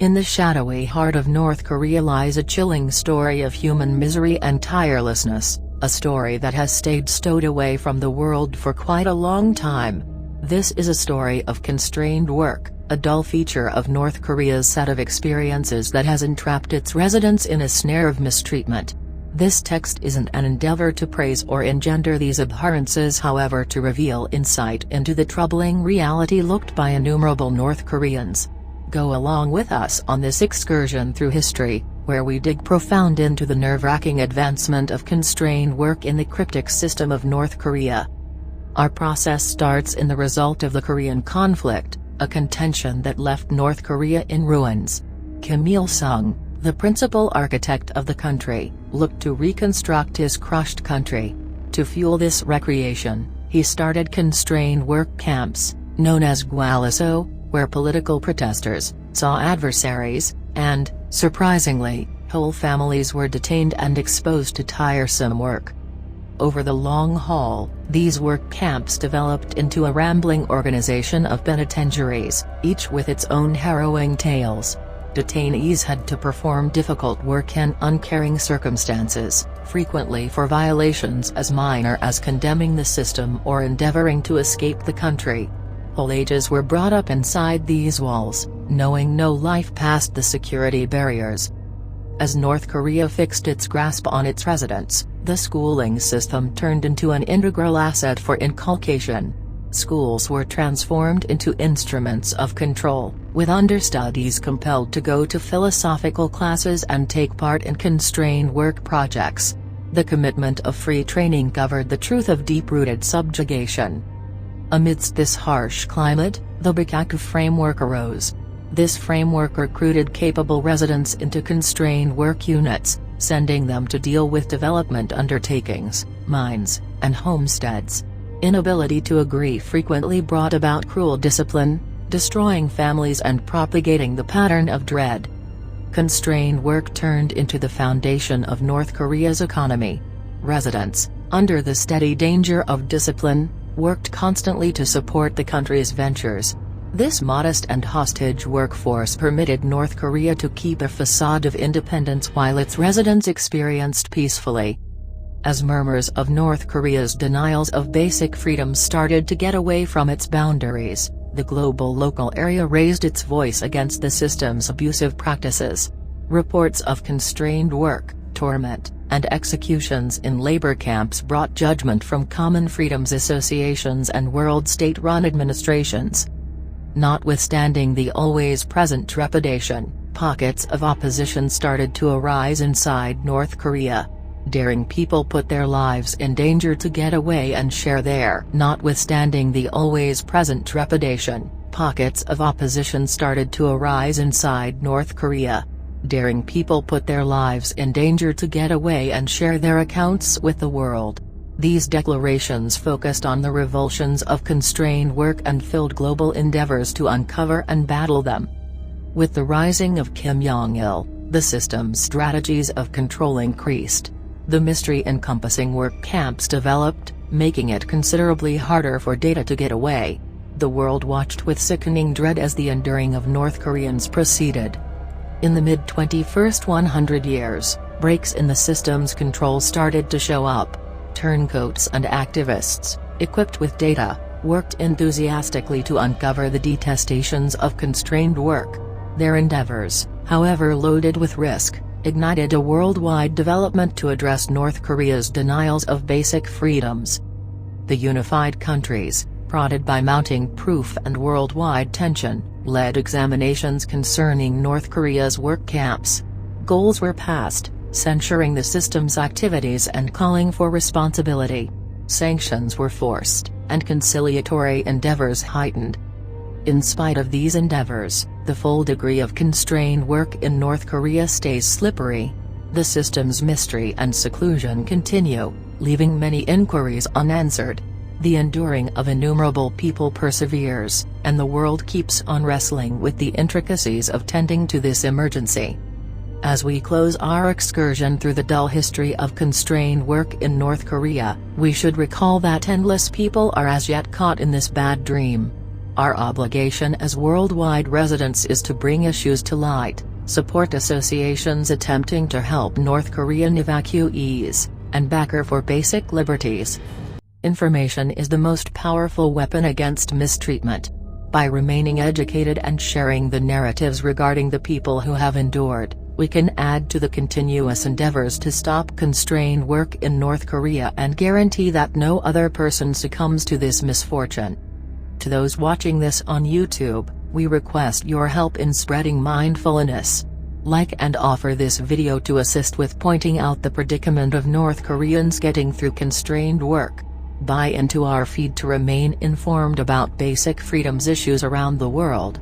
In the shadowy heart of North Korea lies a chilling story of human misery and tirelessness, a story that has stayed stowed away from the world for quite a long time. This is a story of constrained work, a dull feature of North Korea's set of experiences that has entrapped its residents in a snare of mistreatment. This text isn't an endeavor to praise or engender these abhorrences, however, to reveal insight into the troubling reality looked by innumerable North Koreans. Go along with us on this excursion through history, where we dig profound into the nerve-wracking advancement of constrained work in the cryptic system of North Korea. Our process starts in the result of the Korean conflict, a contention that left North Korea in ruins. Kim Il-sung, the principal architect of the country, looked to reconstruct his crushed country. To fuel this recreation, he started constrained work camps, known as gwaliso, where political protesters saw adversaries, and, surprisingly, whole families were detained and exposed to tiresome work. Over the long haul, these work camps developed into a rambling organization of penitentiaries, each with its own harrowing tales. Detainees had to perform difficult work in uncaring circumstances, frequently for violations as minor as condemning the system or endeavoring to escape the country. Whole ages were brought up inside these walls, knowing no life past the security barriers. As North Korea fixed its grasp on its residents, the schooling system turned into an integral asset for inculcation. Schools were transformed into instruments of control, with understudies compelled to go to philosophical classes and take part in constrained work projects. The commitment of free training covered the truth of deep-rooted subjugation. Amidst this harsh climate, the Bakaku framework arose. This framework recruited capable residents into constrained work units, sending them to deal with development undertakings, mines, and homesteads. Inability to agree frequently brought about cruel discipline, destroying families and propagating the pattern of dread. Constrained work turned into the foundation of North Korea's economy. Residents, under the steady danger of discipline, worked constantly to support the country's ventures. This modest and hostage workforce permitted North Korea to keep a facade of independence while its residents experienced peacefully. As murmurs of North Korea's denials of basic freedoms started to get away from its boundaries, the global local area raised its voice against the system's abusive practices. Reports of constrained work, torment, and executions in labor camps brought judgment from common freedoms associations and world state-run administrations. Notwithstanding the always-present trepidation, pockets of opposition started to arise inside North Korea. Daring people put their lives in danger to get away and share their. Notwithstanding the always-present trepidation, pockets of opposition started to arise inside North Korea. Daring people put their lives in danger to get away and share their accounts with the world. These declarations focused on the revulsions of constrained work and filled global endeavors to uncover and battle them. With the rising of Kim Jong-il, the system's strategies of control increased. The mystery-encompassing work camps developed, making it considerably harder for data to get away. The world watched with sickening dread as the undoing of North Koreans proceeded. In the mid-21st 100 years, breaks in the system's control started to show up. Turncoats and activists, equipped with data, worked enthusiastically to uncover the detestations of constrained work. Their endeavors, however loaded with risk, ignited a worldwide development to address North Korea's denials of basic freedoms. The unified countries, prodded by mounting proof and worldwide tension, led examinations concerning North Korea's work camps. Goals were passed, censuring the system's activities and calling for responsibility. Sanctions were forced, and conciliatory endeavors heightened. In spite of these endeavors, the full degree of constrained work in North Korea stays slippery. The system's mystery and seclusion continue, leaving many inquiries unanswered. The enduring of innumerable people perseveres, and the world keeps on wrestling with the intricacies of tending to this emergency. As we close our excursion through the dull history of constrained work in North Korea, we should recall that endless people are as yet caught in this bad dream. Our obligation as worldwide residents is to bring issues to light, support associations attempting to help North Korean evacuees, and back her for basic liberties. Information is the most powerful weapon against mistreatment. By remaining educated and sharing the narratives regarding the people who have endured, we can add to the continuous endeavors to stop constrained work in North Korea and guarantee that no other person succumbs to this misfortune. To those watching this on YouTube, we request your help in spreading mindfulness. Like and offer this video to assist with pointing out the predicament of North Koreans getting through constrained work. Buy into our feed to remain informed about basic freedoms issues around the world.